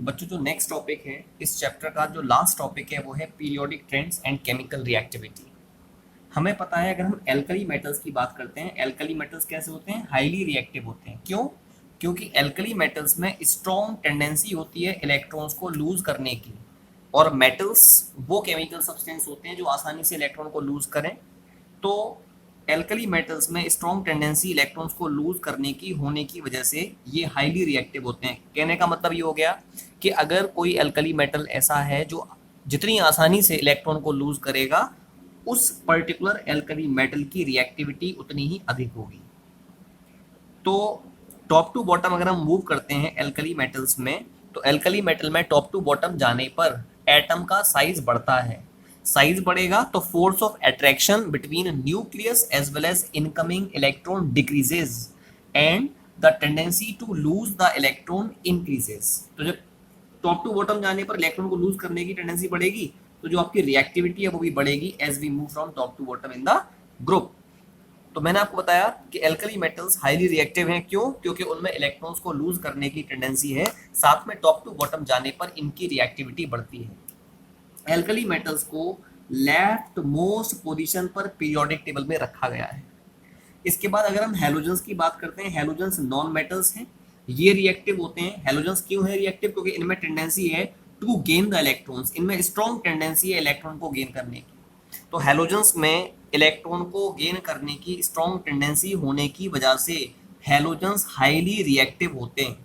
बच्चों जो next topic है इस चैप्टर का जो लास्ट टॉपिक है वो है periodic trends and chemical reactivity. हमें पता है अगर हम एल्कली मेटल्स की बात करते हैं, एल्कली मेटल्स कैसे होते हैं, हाईली रिएक्टिव होते हैं। क्यों? क्योंकि एल्कली मेटल्स में स्ट्रॉन्ग टेंडेंसी होती है इलेक्ट्रॉन्स को लूज करने की, और मेटल्स वो केमिकल सब्सटेंस होते हैं जो आसानी से इलेक्ट्रॉन को लूज करें। तो एल्कली मेटल्स में स्ट्रॉन्ग टेंडेंसी इलेक्ट्रॉन्स को लूज करने की होने की वजह से ये हाईली रिएक्टिव होते हैं। कहने का मतलब ये हो गया कि अगर कोई एल्कली मेटल ऐसा है जो जितनी आसानी से इलेक्ट्रॉन को लूज करेगा, उस पर्टिकुलर एल्कली मेटल की रिएक्टिविटी उतनी ही अधिक होगी। तो टॉप टू बॉटम अगर हम मूव करते हैं एल्कली मेटल्स में, तो एल्कली मेटल में टॉप टू बॉटम जाने पर एटम का साइज बढ़ता है। साइज बढ़ेगा तो force of attraction between nucleus as well as incoming electron decreases and the tendency to lose the electron increases. तो जब टॉप टू बॉटम जाने पर इलेक्ट्रॉन को लूज करने की टेंडेंसी बढ़ेगी, तो जो आपकी रिएक्टिविटी है वो भी बढ़ेगी as we move from top to bottom in the group. तो मैंने आपको बताया कि एल्कली मेटल्स हाईली रिएक्टिव हैं। क्यों? क्योंकि उनमें इलेक्ट्रॉन्स को लूज करने की टेंडेंसी है, साथ में टॉप टू बॉटम जाने पर इनकी रिएक्टिविटी बढ़ती है। एल्कली मेटल्स को लेफ्ट मोस्ट पोजीशन पर पीरियोडिक टेबल में रखा गया है। इसके बाद अगर हम हैलोजेंस की बात करते हैं, हैलोजेंस नॉन मेटल्स हैं, ये रिएक्टिव होते हैं। हैलोजेंस क्यों है रिएक्टिव? क्योंकि इनमें टेंडेंसी है टू गेन द इलेक्ट्रॉन्स, इनमें स्ट्रॉन्ग टेंडेंसी है इलेक्ट्रॉन को गेन करने की। तो हैलोजेंस में इलेक्ट्रॉन को गेन करने की स्ट्रॉन्ग टेंडेंसी होने की वजह से हैलोजेंस हाईली रिएक्टिव होते हैं।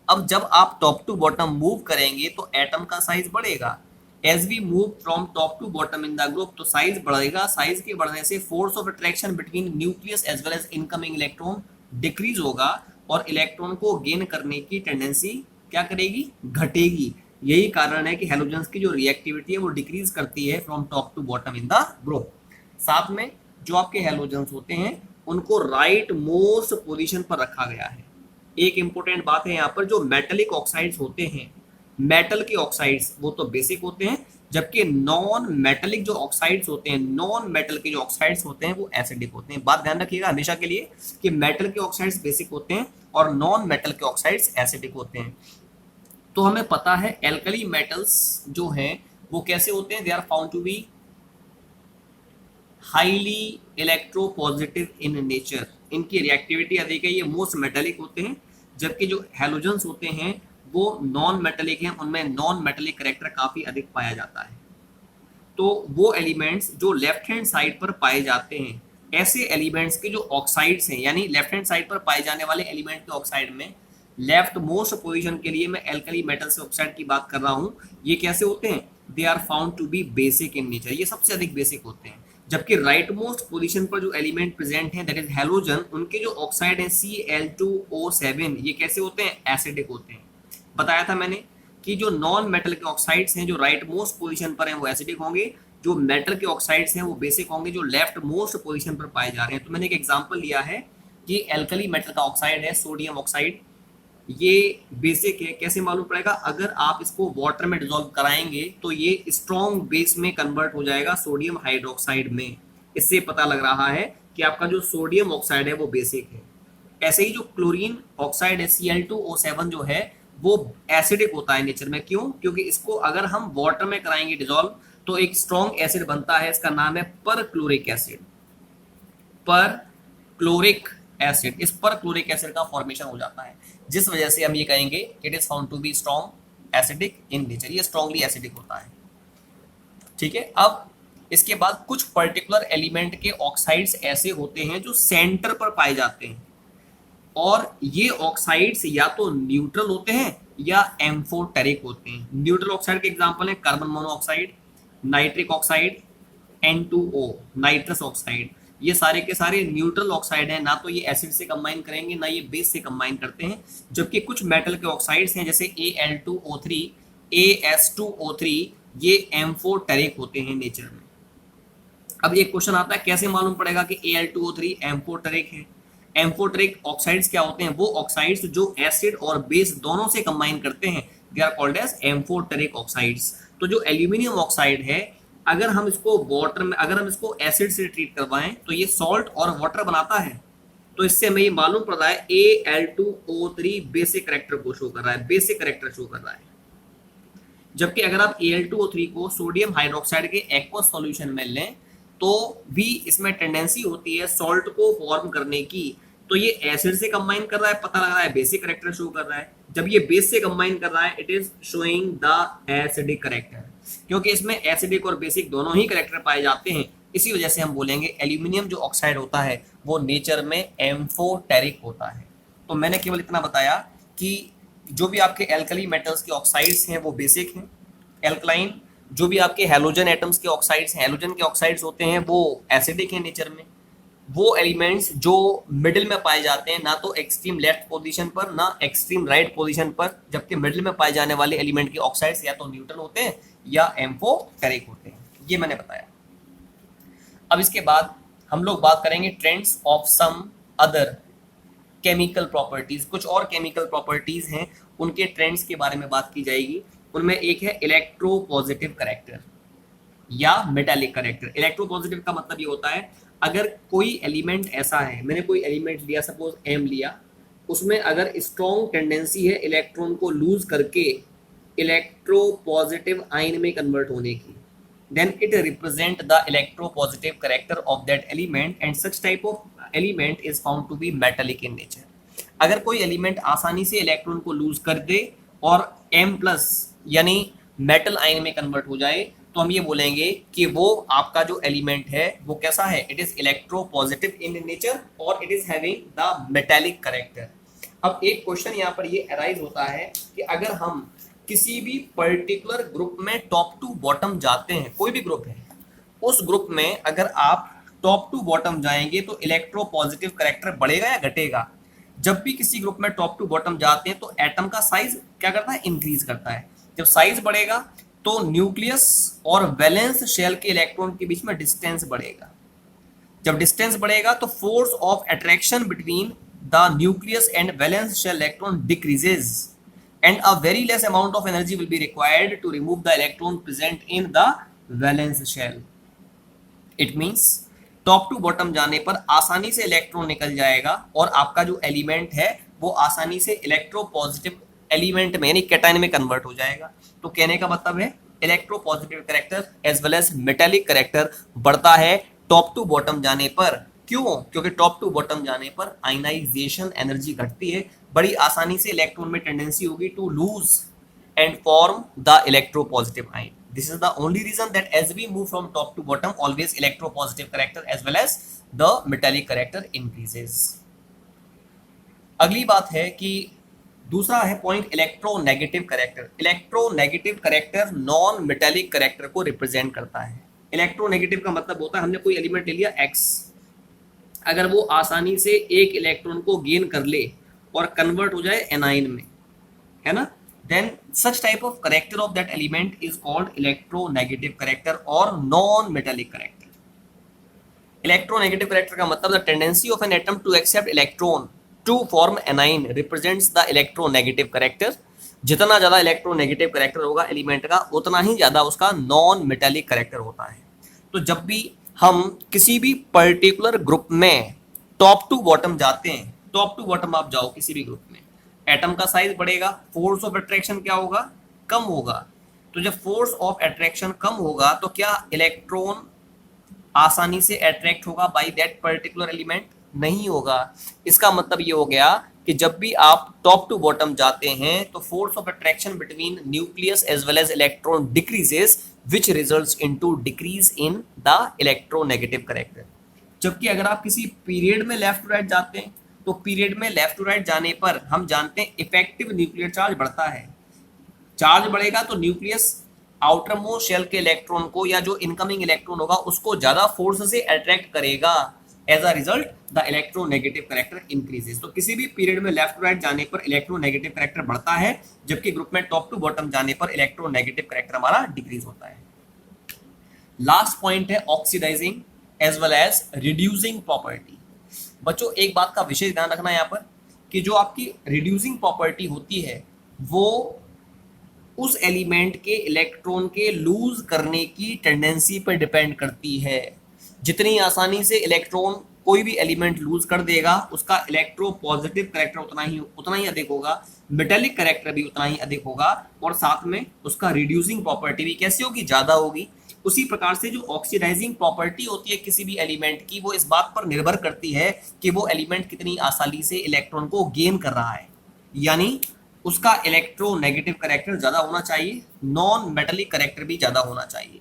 अब जब आप टॉप टू बॉटम मूव करेंगे तो एटम का साइज बढ़ेगा। As we move from top to bottom in the group, तो साइज बढ़ेगा। साइज के बढ़ने से force of attraction between nucleus as well as incoming electron decrease होगा, और इलेक्ट्रॉन को गेन करने की टेंडेंसी क्या करेगी? घटेगी। यही कारण है कि हैलोजेंस की जो रिएक्टिविटी है वो डिक्रीज करती है from top to bottom in the group. साथ में जो आपके हैलोजेंस होते हैं उनको राइट मोस्ट पोजीशन पर रखा गया है। एक इंपॉर्टेंट बात है यहाँ पर, जो मेटेलिक ऑक्साइड्स होते हैं, मेटल के ऑक्साइड्स वो तो बेसिक होते हैं, जबकि नॉन मेटेलिक जो ऑक्साइड्स होते हैं, नॉन मेटल के जो ऑक्साइड्स होते हैं वो एसिडिक होते हैं। बात ध्यान रखिएगा हमेशा के लिए कि मेटल के ऑक्साइड्स बेसिक होते हैं और नॉन मेटल के ऑक्साइड्स एसिडिक होते हैं। तो हमें पता है एल्कली मेटल्स जो हैं वो कैसे होते हैं, they are found to be highly electropositive in nature. इनकी रिएक्टिविटी अधिक है, ये मोस्ट मेटेलिक होते हैं, जबकि जो हैलोजेंस होते हैं वो नॉन मेटेलिक हैं, उनमें नॉन मेटेलिक करेक्टर काफी अधिक पाया जाता है। तो वो एलिमेंट्स जो लेफ्ट हैंड साइड पर पाए जाते हैं, ऐसे एलिमेंट्स के जो ऑक्साइड्स हैं, यानी लेफ्ट हैंड साइड पर पाए जाने वाले एलिमेंट के ऑक्साइड में लेफ्ट मोस्ट पोजीशन के लिए मैं एल्कली मेटल से ऑक्साइड की बात कर रहा हूं, ये कैसे होते हैं? They are found to be basic in nature, ये सबसे अधिक बेसिक होते हैं। जबकि राइट मोस्ट पोजीशन पर जो एलिमेंट प्रेजेंट है दैट इज हैलोजन, उनके जो ऑक्साइड है Cl2O7, ये कैसे होते हैं? एसिडिक होते हैं। बताया था मैंने कि जो नॉन मेटल के ऑक्साइड्स हैं जो राइट मोस्ट पोजीशन पर हैं वो एसिडिक होंगे, जो मेटल के ऑक्साइड्स हैं वो बेसिक होंगे जो लेफ्ट मोस्ट पोजीशन पर पाए जा रहे हैं। तो मैंने एक एग्जांपल लिया है कि एल्कली मेटल का ऑक्साइड है सोडियम ऑक्साइड, ये बेसिक है। कैसे मालूम पड़ेगा? अगर आप इसको वाटर में डिसॉल्व कराएंगे तो ये स्ट्रॉन्ग बेस में कन्वर्ट हो जाएगा सोडियम हाइड्रोक्साइड में। इससे पता लग रहा है कि आपका जो सोडियम ऑक्साइड है वो बेसिक है। ऐसे ही जो क्लोरीन ऑक्साइड है Cl2O7 जो है वो एसिडिक होता है नेचर में। क्यों? क्योंकि इसको अगर हम वाटर में कराएंगे डिसॉल्व तो एक स्ट्रॉन्ग एसिड बनता है, इसका नाम है पर क्लोरिक एसिड। पर क्लोरिक एसिड, इस पर क्लोरिक एसिड का फॉर्मेशन हो जाता है, जिस वजह से हम ये कहेंगे it is found to be strong acidic in nature, ये स्ट्रॉन्गली एसिडिक होता है। ठीक है। अब इसके बाद कुछ पर्टिकुलर एलिमेंट के ऑक्साइड्स ऐसे होते हैं जो सेंटर पर पाए जाते हैं, और ये ऑक्साइड्स या तो न्यूट्रल होते हैं या एम्फोटेरिक होते हैं। न्यूट्रल ऑक्साइड के एग्जांपल है carbon monoxide, nitric oxide, N2O nitrous oxide. ये सारे के सारे न्यूट्रल ऑक्साइड हैं, ना तो ये एसिड से कंबाइन करेंगे ना ये बेस से कंबाइन करते हैं। जबकि कुछ मेटल के ऑक्साइड्स हैं जैसे Al2O3, As2O3, ये एम्फोटेरिक होते हैं नेचर में। अब एक क्वेश्चन आता है कैसे मालूम पड़ेगा कि Al2O3 एम्फोटेरिक है? एम्फोटेरिक ऑक्साइड्स क्या होते हैं? वो ऑक्साइड्स जो एसिड और बेस दोनों से कंबाइन करते हैं, they are called as amphoteric oxides. तो जो एल्यूमिनियम ऑक्साइड है, अगर हम इसको वाटर में, अगर हम इसको एसिड से ट्रीट करवाएं तो ये सॉल्ट और वाटर बनाता है। तो इससे हमें ये मालूम पड़ रहा है Al2O3 बेसिक करेक्टर को शो कर रहा है, बेसिक करेक्टर शो कर रहा है। जबकि अगर आप Al2O3 को सोडियम हाइड्रोक्साइड के एक्वस सॉल्यूशन में लें तो भी इसमें टेंडेंसी होती है सॉल्ट को फॉर्म करने की। तो ये एसिड से कंबाइन कर रहा है, पता लग रहा है बेसिक करेक्टर शो कर रहा है। जब ये बेस से कंबाइन कर रहा है it is showing the acidic character, क्योंकि इसमें एसिडिक और बेसिक दोनों ही करेक्टर पाए जाते हैं। इसी वजह से हम बोलेंगे एल्यूमिनियम जो ऑक्साइड होता है वो नेचर में एम्फोटेरिक होता है। तो मैंने केवल इतना बताया कि जो भी आपके एल्कली मेटल्स के ऑक्साइड्स हैं वो बेसिक हैं, एल्कलाइन। जो भी आपके हैलोजन एटम्स के ऑक्साइड्स हैं, हैलोजन के ऑक्साइड्स होते हैं वो एसिडिक हैं नेचर में। वो एलिमेंट्स जो मिडिल में पाए जाते हैं, ना तो एक्सट्रीम लेफ्ट पोजीशन पर ना एक्सट्रीम राइट पोजीशन पर, जबकि मिडिल में पाए जाने वाले एलिमेंट के ऑक्साइड्स या तो न्यूट्रल होते हैं या एम्फोटेरिक होते हैं, ये मैंने बताया। अब इसके बाद हम लोग बात करेंगे trends of some other chemical properties. कुछ और केमिकल प्रॉपर्टीज हैं, उनके ट्रेंड्स के बारे में बात की जाएगी। उनमें एक है इलेक्ट्रोपॉजिटिव करेक्टर या मेटालिक करेक्टर। इलेक्ट्रोपॉजिटिव का मतलब ये होता है अगर कोई एलिमेंट ऐसा है, मैंने कोई एलिमेंट लिया, सपोज एम लिया, उसमें अगर स्ट्रॉन्ग टेंडेंसी है इलेक्ट्रॉन को लूज करके इलेक्ट्रोपॉजिटिव आयन में कन्वर्ट होने की, then it represent the electropositive character of that element and such type of element is found to be metallic in nature। अगर कोई एलिमेंट आसानी से इलेक्ट्रॉन को लूज कर दे और M+ यानी मेटल आयन में कन्वर्ट हो जाए तो हम ये बोलेंगे कि वो आपका जो एलिमेंट है वो कैसा है, it is electropositive in nature और it is having the metallic character. अब एक क्वेश्चन यहाँ पर ये अराइज होता है कि अगर हम किसी भी पर्टिकुलर ग्रुप में टॉप टू बॉटम जाते हैं, कोई भी ग्रुप है, उस ग्रुप में अगर आप टॉप टू बॉटम जाएंगे तो इलेक्ट्रोपॉजिटिव करेक्टर बढ़ेगा या घटेगा। जब भी किसी ग्रुप में टॉप टू बॉटम जाते हैं तो एटम का साइज क्या करता है, इंक्रीज करता है। जब साइज बढ़ेगा तो न्यूक्लियस और वैलेंस शेल के इलेक्ट्रॉन के बीच में डिस्टेंस बढ़ेगा। जब डिस्टेंस बढ़ेगा तो force of attraction between the nucleus and valence shell electron decreases and a very less amount of energy will be required to remove the electron present in the valence shell। It means top to bottom जाने पर आसानी से electron निकल जाएगा और आपका जो element है वो आसानी से इलेक्ट्रोपॉजिटिव एलिमेंट में यानी कैटायन में कन्वर्ट हो जाएगा। तो कहने का मतलब है electropositive character as well as metallic character बढ़ता है टॉप टू बॉटम जाने पर। क्यों? क्योंकि टॉप टू बॉटम जाने पर आयनाइजेशन एनर्जी घटती है, बड़ी आसानी से इलेक्ट्रॉन में टेंडेंसी होगी to lose and form the electropositive ion. This is the only reason that as we move from top to bottom always electropositive character as well as the metallic character increases. अगली बात है कि दूसरा है point electronegative character. Electronegative character non metallic character को represent करता है। Electronegative का मतलब होता है हमने कोई एलिमेंट ले लिया X, अगर वो आसानी से एक इलेक्ट्रॉन को गेन कर ले और कन्वर्ट हो जाए एनाइन में, है ना, then such type of character of that element is called electronegative character और non metallic character. Electronegative character का मतलब the tendency of an atom to accept electron to form anion represents the electronegative character. जितना ज्यादा electronegative character होगा element का उतना ही ज्यादा उसका नॉन मेटालिक करेक्टर होता है। तो जब भी हम किसी भी पर्टिकुलर ग्रुप में टॉप टू बॉटम जाते हैं, टॉप टू बॉटम आप जाओ किसी भी ग्रुप में, एटम का साइज बढ़ेगा, फोर्स ऑफ अट्रैक्शन क्या होगा, कम होगा। तो जब फोर्स ऑफ अट्रैक्शन कम होगा तो क्या इलेक्ट्रॉन आसानी से अट्रैक्ट होगा बाय दैट पर्टिकुलर एलिमेंट? नहीं होगा। इसका मतलब ये हो गया कि जब भी आप टॉप टू बॉटम जाते हैं तो force of attraction between nucleus as well as electron decreases which results into decrease in the electronegative character। जबकि अगर आप किसी पीरियड में लेफ्ट टू राइट जाते हैं तो पीरियड में लेफ्ट टू राइट जाने पर हम जानते हैं इफेक्टिव न्यूक्लियर चार्ज बढ़ता है। चार्ज बढ़ेगा तो न्यूक्लियस आउटर मोस्ट शेल के इलेक्ट्रॉन को या जो इनकमिंग इलेक्ट्रॉन होगा उसको ज्यादा फोर्स से अट्रैक्ट करेगा। As a result the electronegative character increases. तो किसी भी पीरियड में लेफ्ट टू राइट जाने पर इलेक्ट्रोनेगेटिव करेक्टर बढ़ता है, जबकि ग्रुप में टॉप टू बॉटम जाने पर इलेक्ट्रोनेगेटिव करेक्टर हमारा डिक्रीज होता है। लास्ट पॉइंट है oxidizing as well as reducing property. बच्चों एक बात का विशेष ध्यान रखना यहाँ पर कि जो आपकी रिड्यूसिंग प्रॉपर्टी होती है वो उस एलिमेंट के इलेक्ट्रॉन के लूज करने की टेंडेंसी पर डिपेंड करती है। जितनी आसानी से इलेक्ट्रॉन कोई भी एलिमेंट लूज कर देगा उसका इलेक्ट्रो पॉजिटिव करेक्टर उतना ही अधिक होगा, मेटेलिक करेक्टर भी उतना ही अधिक होगा, और साथ में उसका रिड्यूसिंग प्रॉपर्टी भी कैसी होगी, ज्यादा होगी। उसी प्रकार से जो ऑक्सीडाइजिंग प्रॉपर्टी होती है किसी भी एलिमेंट की, वो इस बात पर निर्भर करती है कि वो एलिमेंट कितनी आसानी से इलेक्ट्रॉन को गेन कर रहा है, यानी उसका इलेक्ट्रोनेगेटिव करेक्टर ज्यादा होना चाहिए, नॉन मेटेलिक करेक्टर भी ज्यादा होना चाहिए।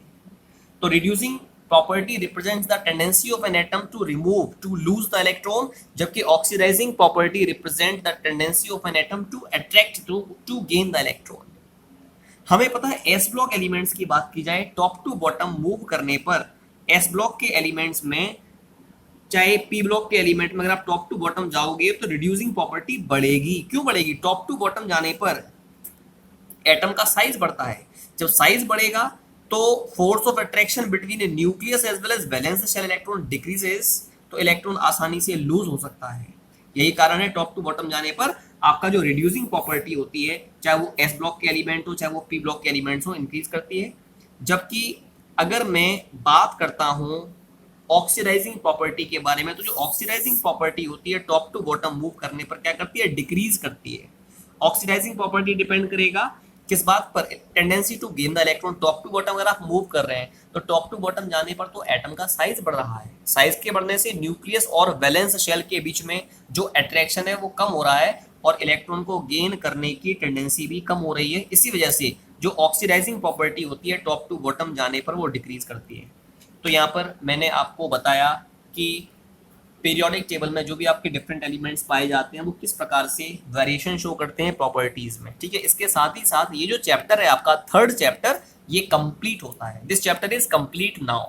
तो reducing property represents the tendency of an atom to remove to lose the electron, जबकि oxidising property represent the tendency of an atom to attract to gain the electron. हमें पता है S block elements की बात की जाए, top to bottom move करने पर एस ब्लॉक के एलिमेंट्स में, चाहे पी ब्लॉक के एलिमेंट में, अगर आप टॉप टू बॉटम जाओगे तो रिड्यूसिंग प्रॉपर्टी बढ़ेगी। क्यों बढ़ेगी? टॉप टू बॉटम जाने पर एटम का साइज बढ़ता है, जब साइज बढ़ेगा तो force of attraction between a nucleus as well as valence shell electron decreases, तो इलेक्ट्रॉन आसानी से लूज हो सकता है। यही कारण है टॉप टू बॉटम जाने पर आपका जो रिड्यूसिंग प्रॉपर्टी होती है, चाहे वो एस ब्लॉक के एलिमेंट हो चाहे वो पी ब्लॉक के एलिमेंट्स हो, इंक्रीज करती है। जबकि अगर मैं बात करता हूं ऑक्सीडाइजिंग प्रॉपर्टी के बारे में, तो जो ऑक्सीडाइजिंग प्रॉपर्टी होती है टॉप टू बॉटम मूव करने पर क्या करती है, डिक्रीज करती है। ऑक्सीडाइजिंग प्रॉपर्टी डिपेंड करेगा किस बात पर, tendency to gain the electron. Top to bottom अगर आप मूव कर रहे हैं तो टॉप टू बॉटम जाने पर तो एटम का साइज बढ़ रहा है, साइज के बढ़ने से न्यूक्लियस और वैलेंस शेल के बीच में जो अट्रैक्शन है वो कम हो रहा है और इलेक्ट्रॉन को गेन करने की टेंडेंसी भी कम हो रही है। इसी वजह से जो ऑक्सीडाइजिंग प्रॉपर्टी होती है टॉप टू बॉटम जाने पर वो डिक्रीज करती है। तो यहाँ पर मैंने आपको बताया कि पीरियोडिक टेबल में जो भी आपके डिफरेंट एलिमेंट्स पाए जाते हैं वो किस प्रकार से वेरिएशन शो करते हैं प्रॉपर्टीज में, ठीक है। इसके साथ ही साथ ये जो चैप्टर है आपका थर्ड चैप्टर, ये कंप्लीट होता है। This chapter is complete now.